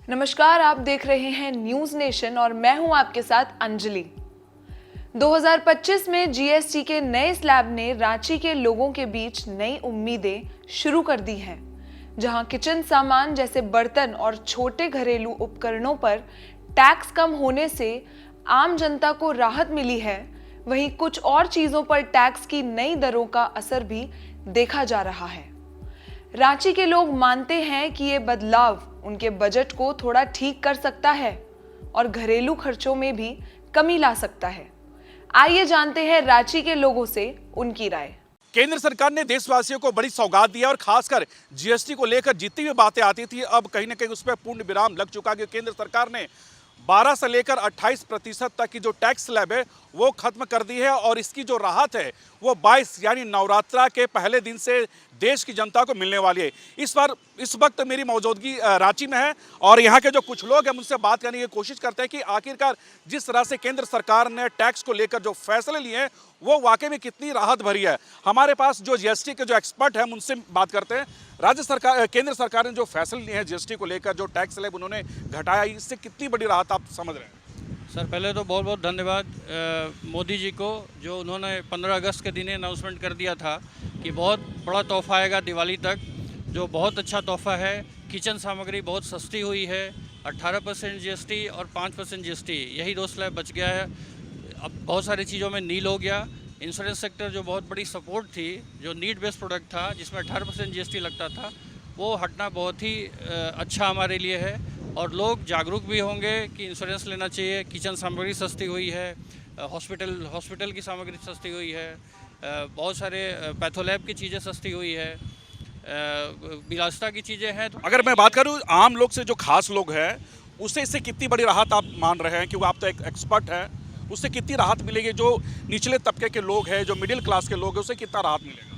नमस्कार, आप देख रहे हैं न्यूज नेशन और मैं हूं आपके साथ अंजलि। 2025 में जीएसटी के नए स्लैब ने रांची के लोगों के बीच नई उम्मीदें शुरू कर दी हैं। जहां किचन सामान जैसे बर्तन और छोटे घरेलू उपकरणों पर टैक्स कम होने से आम जनता को राहत मिली है, वहीं कुछ और चीजों पर टैक्स की नई दरों का असर भी देखा जा रहा है। रांची के लोग मानते हैं कि ये बदलाव उनके बजट को थोड़ा ठीक कर सकता है और घरेलू खर्चों में भी कमी ला सकता है। आइए जानते हैं रांची के लोगों से उनकी राय। केंद्र सरकार ने देशवासियों को बड़ी सौगात दी है और खासकर जीएसटी को लेकर जितनी भी बातें आती थी अब कहीं ना कहीं उस पर पूर्ण विराम लग चुका है। केंद्र सरकार ने 12 से लेकर 28% तक की जो टैक्स स्लैब है वो खत्म कर दी है और इसकी जो राहत है वो 22 यानी नवरात्रा के पहले दिन से देश की जनता को मिलने वाली है। इस वक्त मेरी मौजूदगी रांची में है और यहाँ के जो कुछ लोग हैं उनसे बात करने की कोशिश करते हैं कि आखिरकार जिस तरह से केंद्र सरकार ने टैक्स को लेकर जो फैसले लिए हैं वो वाकई में कितनी राहत भरी है। हमारे पास जो जीएसटी के जो एक्सपर्ट हैं उनसे बात करते हैं। केंद्र सरकार ने जो फैसले लिए हैं जीएसटी को लेकर, जो टैक्स स्लैब उन्होंने घटाया, इससे कितनी बड़ी राहत आप समझ रहे हैं? सर, पहले तो बहुत बहुत धन्यवाद मोदी जी को, जो उन्होंने 15 अगस्त के दिन अनाउंसमेंट कर दिया था कि बहुत बड़ा तोहफा आएगा दिवाली तक, जो बहुत अच्छा तोहफा है। किचन सामग्री बहुत सस्ती हुई है, 18% जीएसटी और 5% जीएसटी, यही 2 स्लैब बच गया है। अब बहुत सारी चीज़ों में नील हो गया। इंश्योरेंस सेक्टर जो बहुत बड़ी सपोर्ट थी, जो नीड बेस्ड प्रोडक्ट था जिसमें 18% जीएसटी लगता था, वो हटना बहुत ही अच्छा हमारे लिए है और लोग जागरूक भी होंगे कि इंश्योरेंस लेना चाहिए। किचन सामग्री सस्ती हुई है, हॉस्पिटल की सामग्री सस्ती हुई है, बहुत सारे पैथोलैब की चीज़ें सस्ती हुई है, विलासिता की चीज़ें हैं। अगर मैं बात करूं आम लोग से, जो खास लोग हैं, उससे इससे कितनी बड़ी राहत आप मान रहे हैं? क्योंकि आप तो एक एक्सपर्ट हैं, उससे कितनी राहत मिलेगी? जो निचले तबके के लोग हैं, जो मिडिल क्लास के लोग हैं, उससे कितना राहत मिलेगा?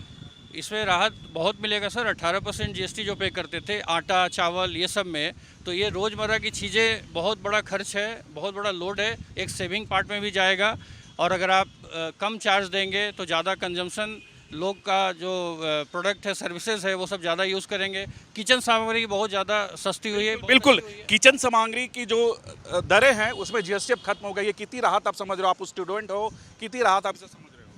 इसमें राहत बहुत मिलेगा सर। 18% जीएसटी जो पे करते थे आटा, चावल, ये सब में, तो ये रोज़मर्रा की चीज़ें बहुत बड़ा खर्च है, बहुत बड़ा लोड है, एक सेविंग पार्ट में भी जाएगा। और अगर आप कम चार्ज देंगे तो ज़्यादा कंजम्पशन, लोग का जो प्रोडक्ट है, सर्विसेज है, वो सब ज़्यादा यूज़ करेंगे। किचन सामग्री बहुत ज़्यादा सस्ती हुई है। बिल्कुल, किचन सामग्री की जो दरें हैं उसमें जीएसटी अब खत्म हो गई है। कितनी राहत आप समझ रहे हो? आप स्टूडेंट हो, कितनी राहत आप इसे समझ रहे हो?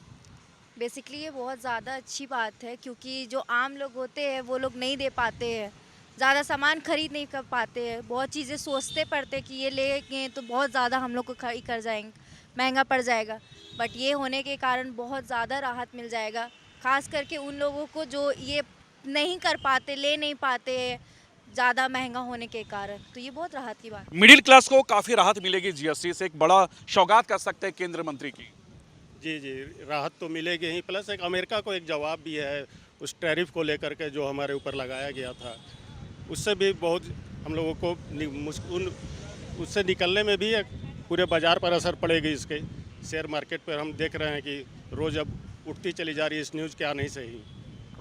बेसिकली ये बहुत ज़्यादा अच्छी बात है, क्योंकि जो आम लोग होते हैं वो लोग नहीं दे पाते हैं, ज़्यादा सामान खरीद नहीं कर पाते हैं, बहुत चीज़ें सोचते पड़ते कि ये लेंगे तो बहुत ज़्यादा हम लोग को खरीद कर जाएंगे, महंगा पड़ जाएगा। बट ये होने के कारण बहुत ज़्यादा राहत मिल जाएगा, खास करके उन लोगों को जो ये नहीं कर पाते, ले नहीं पाते ज़्यादा महंगा होने के कारण। तो ये बहुत राहत की बात। मिडिल क्लास को काफ़ी राहत मिलेगी जीएसटी से, एक बड़ा सौगात कर सकते हैं केंद्र मंत्री की। जी, राहत तो मिलेगी ही, प्लस एक अमेरिका को एक जवाब भी है उस टैरिफ को लेकर के जो हमारे ऊपर लगाया गया था। उससे भी बहुत हम लोगों को उससे निकलने में भी एक पूरे बाज़ार पर असर पड़ेगी। इसके शेयर मार्केट पर हम देख रहे हैं कि रोज़ अब उठती चली जा रही है इस न्यूज़ क्या नहीं सही।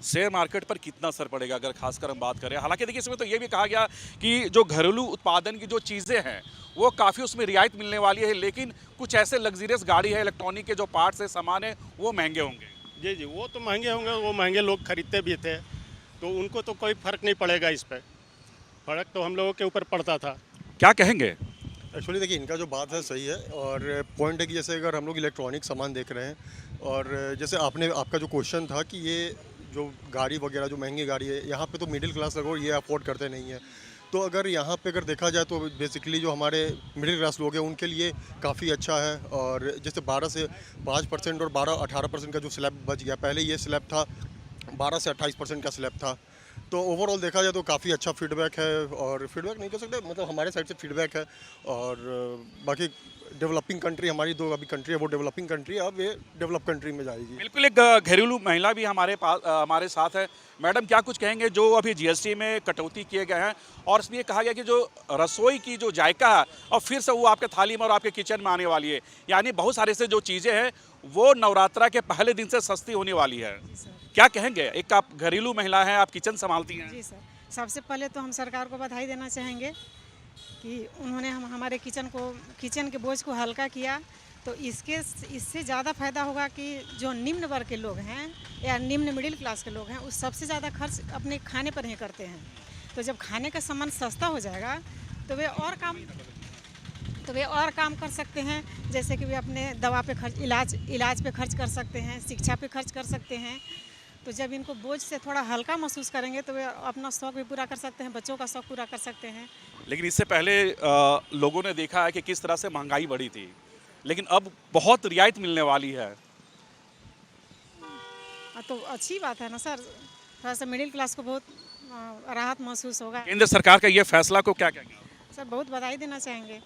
शेयर मार्केट पर कितना असर पड़ेगा अगर खासकर हम बात करें? हालांकि देखिए, इसमें तो ये भी कहा गया कि जो घरेलू उत्पादन की जो चीज़ें हैं वो काफ़ी उसमें रियायत मिलने वाली है, लेकिन कुछ ऐसे लग्जरियस गाड़ी है, इलेक्ट्रॉनिक के जो पार्ट्स है, सामान है, वो महंगे होंगे। जी, वो तो महंगे होंगे, वो महंगे लोग खरीदते भी थे, तो उनको तो कोई फ़र्क नहीं पड़ेगा। इस पर फ़र्क तो हम लोगों के ऊपर पड़ता था। क्या कहेंगे? एक्चुअली देखिए, इनका जो बात है सही है और पॉइंट है कि जैसे अगर हम लोग इलेक्ट्रॉनिक सामान देख रहे हैं और जैसे आपका जो क्वेश्चन था कि ये जो गाड़ी वगैरह जो महंगी गाड़ी है, यहाँ पे तो मिडिल क्लास लोग ये अफोर्ड करते नहीं है। तो अगर यहाँ पे अगर देखा जाए तो बेसिकली जो हमारे मिडिल क्लास लोग हैं उनके लिए काफ़ी अच्छा है। और जैसे 12 से 5% और 18% का जो स्लैब बच गया, पहले ये स्लैब था 12 से 28% का स्लैब था। तो ओवरऑल देखा जाए तो काफ़ी अच्छा फीडबैक है, और फीडबैक नहीं कह सकते, मतलब हमारे साइड से फीडबैक है। और बाकी डेवलपिंग कंट्री हमारी जो अभी कंट्री है वो डेवलपिंग कंट्री है, अब ये डेवलप कंट्री में जाएगी। बिल्कुल, एक घरेलू महिला भी हमारे साथ है। मैडम, क्या कुछ कहेंगे जो अभी जीएसटी में कटौती किए गए हैं और इसमें ये कहा गया कि जो रसोई की जो जायका है और फिर से वो आपके थाली में और आपके किचन में आने वाली है, यानी बहुत सारे से जो चीज़ें हैं वो नवरात्रा के पहले दिन से सस्ती होने वाली है। क्या कहेंगे? एक आप घरेलू महिला हैं, आप किचन संभालती हैं। जी सर, सबसे पहले तो हम सरकार को बधाई देना चाहेंगे कि उन्होंने हमारे किचन के बोझ को हल्का किया। तो इससे ज़्यादा फ़ायदा होगा कि जो निम्न वर्ग के लोग हैं या निम्न मिडिल क्लास के लोग हैं, उस सबसे ज़्यादा खर्च अपने खाने पर ही करते हैं। तो जब खाने का सामान सस्ता हो जाएगा तो वे और काम कर सकते हैं, जैसे कि वे अपने दवा पे खर्च, इलाज पे खर्च कर सकते हैं, शिक्षा पे खर्च कर सकते हैं। तो जब इनको बोझ से थोड़ा हल्का महसूस करेंगे तो वे अपना शौक भी पूरा कर सकते हैं, बच्चों का शौक पूरा कर सकते हैं। लेकिन इससे पहले लोगों ने देखा है कि किस तरह से महंगाई बढ़ी थी, लेकिन अब बहुत रियायत मिलने वाली है। तो अच्छी बात है ना सर, थोड़ा सा मिडिल क्लास को बहुत राहत महसूस होगा। केंद्र सरकार का ये फैसला को क्या कहेंगे? सर बहुत बधाई देना चाहेंगे,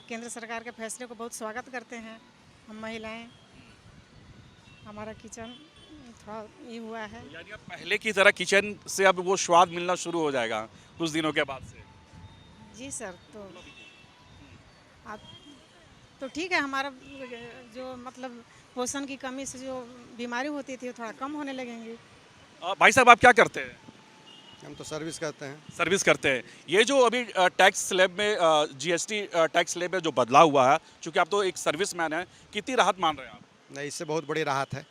केंद्र सरकार के फैसले को बहुत स्वागत करते हैं हम महिलाएं। हमारा किचन थोड़ा ये हुआ है। यानी अब पहले की तरह किचन से अब वो स्वाद मिलना शुरू हो जाएगा कुछ दिनों के बाद से। जी सर, तो ठीक है, हमारा जो मतलब पोषण की कमी से जो बीमारी होती थी वो थोड़ा कम होने लगेंगी। भाई साहब आप क्या करते हैं? हम तो सर्विस करते हैं। सर्विस करते हैं। ये जो अभी टैक्स स्लैब में जीएसटी टैक्स स्लैब में जो बदलाव हुआ है, चूंकि आप तो एक सर्विसमैन हैं, कितनी राहत मान रहे हैं आप? नहीं, इससे बहुत बड़ी राहत है,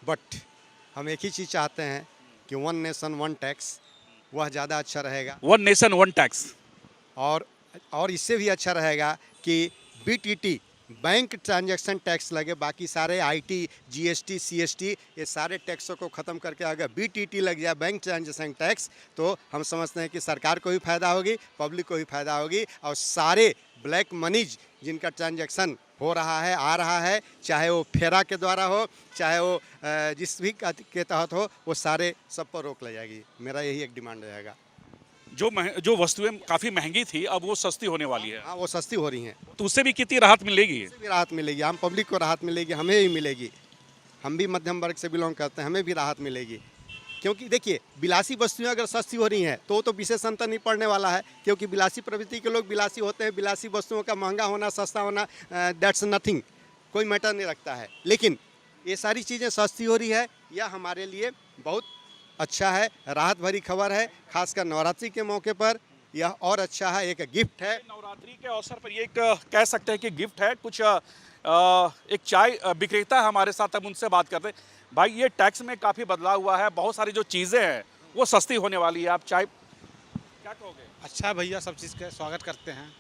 बट हम एक ही चीज़ चाहते हैं कि वन नेशन वन टैक्स, वह ज़्यादा अच्छा रहेगा। One nation one tax. और इससे भी अच्छा रहेगा कि बीटीटी बैंक ट्रांजैक्शन टैक्स लगे, बाकी सारे आईटी, जीएसटी, सीएसटी ये सारे टैक्सों को ख़त्म करके अगर बीटीटी लग जाए बैंक ट्रांजैक्शन टैक्स, तो हम समझते हैं कि सरकार को भी फ़ायदा होगी, पब्लिक को भी फ़ायदा होगी, और सारे ब्लैक मनीज जिनका ट्रांजैक्शन हो रहा है, आ रहा है, चाहे वो फेरा के द्वारा हो, चाहे वो जिस भी के तहत हो, वो सारे सब पर रोक लग जाएगी। मेरा यही एक डिमांड रहेगा। जो वस्तुएं काफ़ी महंगी थी अब वो सस्ती होने वाली है। हाँ, वो सस्ती हो रही हैं, तो उससे भी कितनी राहत मिलेगी? उससे भी राहत मिलेगी, हम पब्लिक को राहत मिलेगी, हमें भी मिलेगी। हम भी मध्यम वर्ग से बिलोंग करते हैं, हमें भी राहत मिलेगी। क्योंकि देखिए, विलासी वस्तुएं अगर सस्ती हो रही हैं तो विशेष अंतर नहीं पड़ने वाला है, क्योंकि विलासी प्रवृत्ति के लोग विलासी होते हैं। विलासी वस्तुओं का महंगा होना, सस्ता होना, दैट्स नथिंग, कोई मैटर नहीं रखता है। लेकिन ये सारी चीज़ें सस्ती हो रही है, यह हमारे लिए बहुत अच्छा है, राहत भरी खबर है। खासकर नवरात्रि के मौके पर यह और अच्छा है, एक गिफ्ट है। नवरात्रि के अवसर पर ये एक कह सकते हैं कि गिफ्ट है। कुछ एक चाय विक्रेता है हमारे साथ, अब उनसे बात करते हैं। भाई, ये टैक्स में काफ़ी बदलाव हुआ है, बहुत सारी जो चीज़ें हैं वो सस्ती होने वाली है, आप चाय क्या कहोगे? अच्छा भैया, सब चीज़ का स्वागत करते हैं।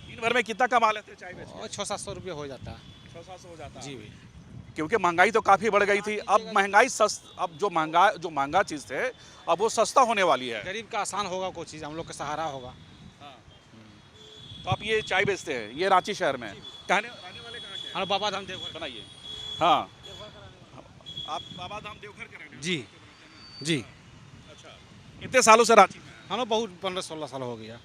दिन भर में कितना कमा लेते हैं चाय बेच के? और 600-700 रुपये हो जाता है। 600-700 हो जाता है जी भैया, क्योंकि महंगाई तो काफ़ी बढ़ गई थी। अब महंगाई अब जो महंगा चीज़ थे अब वो सस्ता होने वाली है। गरीब का आसान होगा, कोई चीज़ हम लोग का सहारा होगा। तो आप ये चाय बेचते हैं, ये रांची शहर में रहने वाले कहाँ के हैं? हाँ, बाबा धाम देवघर। बनाइए। हाँ, आप बाबा धाम देवघर के रहने वाले? जी। अच्छा, कितने सालों से रांची में? हम लोग बहुत 15-16 साल हो गया।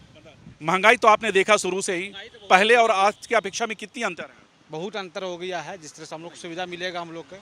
महंगाई तो आपने देखा शुरू से ही, पहले और आज की अपेक्षा में कितनी अंतर है? बहुत अंतर हो गया है। जिस तरह से हम लोग को सुविधा मिलेगा, हम लोग को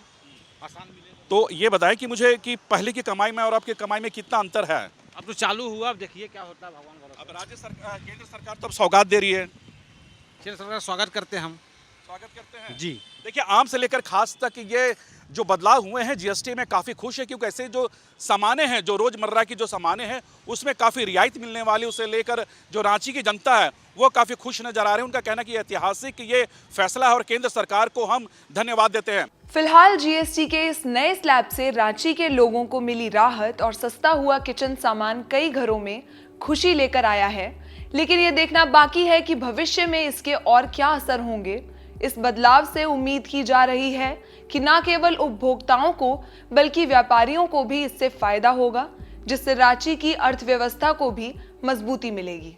आसान मिलेगा। तो ये बताएं कि मुझे कि पहले की कमाई में और आपकी कमाई में कितना अंतर है? अब तो चालू हुआ, अब देखिए क्या होता है, भगवान भरोसे। अब राज्य सरकार, केंद्र सरकार तो अब सौगात दे रही है। केंद्र सरकार स्वागत करते हैं हम। स्वागत करते हैं जी। देखिए, आम से लेकर खास तक ये जो बदलाव हुए हैं जीएसटी में काफ़ी खुश है, क्योंकि ऐसे जो सामानें हैं, जो रोज़मर्रा की जो सामानें हैं उसमें काफ़ी रियायत मिलने वाली, उसे लेकर जो रांची की जनता है वो काफ़ी खुश नजर आ रहे हैं। उनका कहना है कि ऐतिहासिक ये फैसला है और केंद्र सरकार को हम धन्यवाद देते हैं। फिलहाल जीएसटी के इस नए स्लैब से रांची के लोगों को मिली राहत और सस्ता हुआ किचन सामान कई घरों में खुशी लेकर आया है, लेकिन ये देखना बाकी है कि भविष्य में इसके और क्या असर होंगे। इस बदलाव से उम्मीद की जा रही है कि न केवल उपभोक्ताओं को बल्कि व्यापारियों को भी इससे फायदा होगा, जिससे रांची की अर्थव्यवस्था को भी मजबूती मिलेगी।